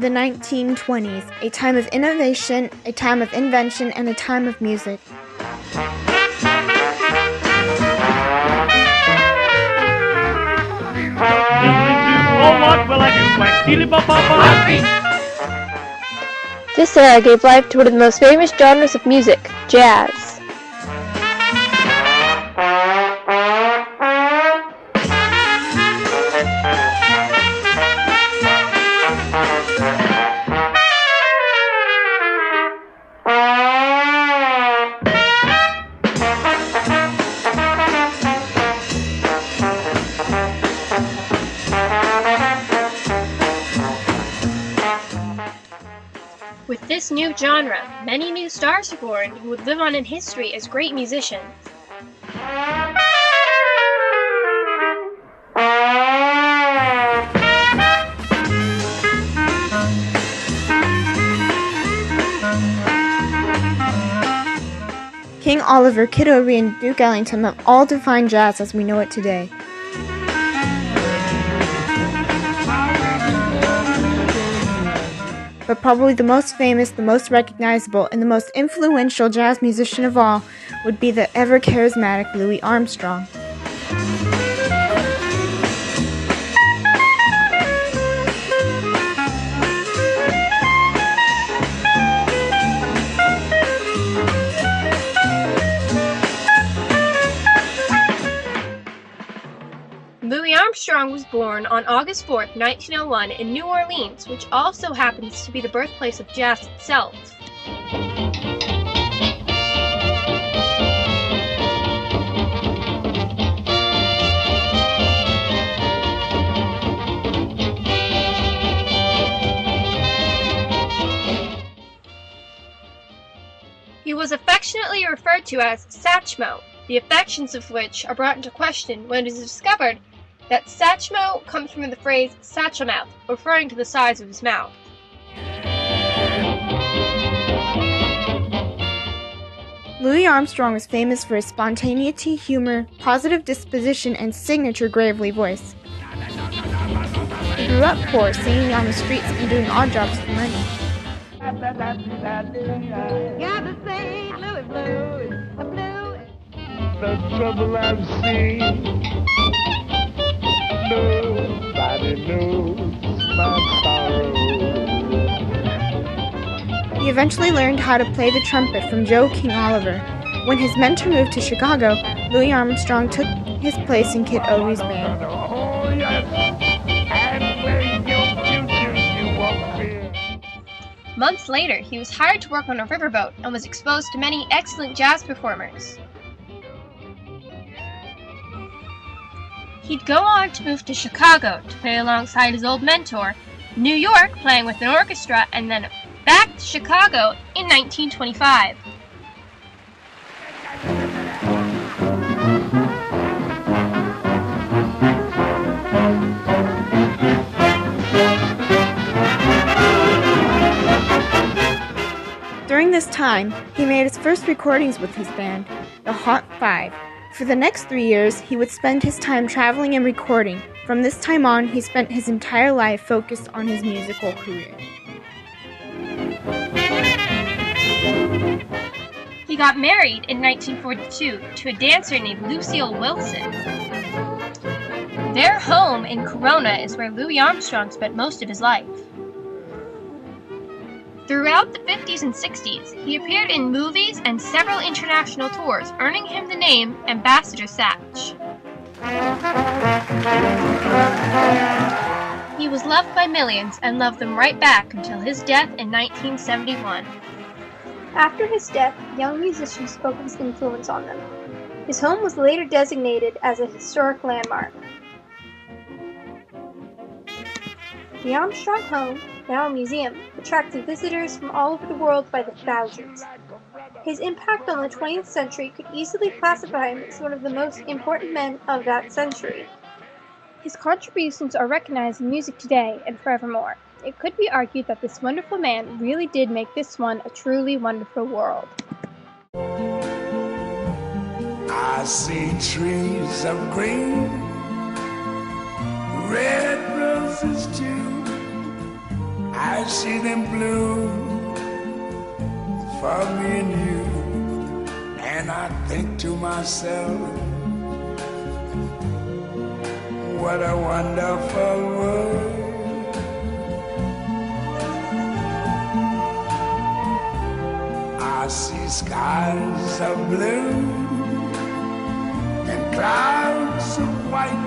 the 1920s, a time of innovation, a time of invention, and a time of music. This era gave life to one of the most famous genres of music, jazz. With this new genre, many new stars were born who would live on in history as great musicians. King Oliver, Kid Ory, and Duke Ellington have all defined jazz as we know it today. But probably the most famous, the most recognizable, and the most influential jazz musician of all would be the ever-charismatic Louis Armstrong. Louis Armstrong was born on August 4, 1901 in New Orleans, which also happens to be the birthplace of jazz itself. He was affectionately referred to as Satchmo, the affections of which are brought into question when it is discovered that Satchmo comes from the phrase satchel mouth, referring to the size of his mouth. Louis Armstrong was famous for his spontaneity, humor, positive disposition, and signature gravely voice. He grew up poor, singing on the streets and doing odd jobs for money. The trouble I've seen, nobody knows my sorrow. He eventually learned how to play the trumpet from Joe King Oliver. When his mentor moved to Chicago, Louis Armstrong took his place in Kid Ory's band. Oh, yes. And when you walk in. Months later, he was hired to work on a riverboat and was exposed to many excellent jazz performers. He'd go on to move to Chicago to play alongside his old mentor, New York playing with an orchestra, and then back to Chicago in 1925. During this time, he made his first recordings with his band, the Hot Five. For the next 3 years, he would spend his time traveling and recording. From this time on, he spent his entire life focused on his musical career. He got married in 1942 to a dancer named Lucille Wilson. Their home in Corona is where Louis Armstrong spent most of his life. Throughout the 50s and 60s, he appeared in movies and several international tours, earning him the name Ambassador Satch. He was loved by millions and loved them right back until his death in 1971. After his death, young musicians spoke of his influence on them. His home was later designated as a historic landmark. The Armstrong home, now a museum, attracted visitors from all over the world by the thousands. His impact on the 20th century could easily classify him as one of the most important men of that century. His contributions are recognized in music today and forevermore. It could be argued that this wonderful man really did make this one a truly wonderful world. I see trees of green, red roses too. I I see them bloom for me and you, and I think to myself, what a wonderful world. I see skies of blue and clouds of white,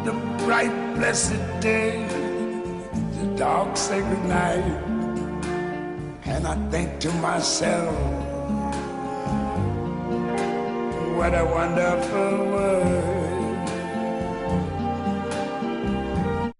the bright blessed day, the dark sacred night, and I think to myself, what a wonderful world.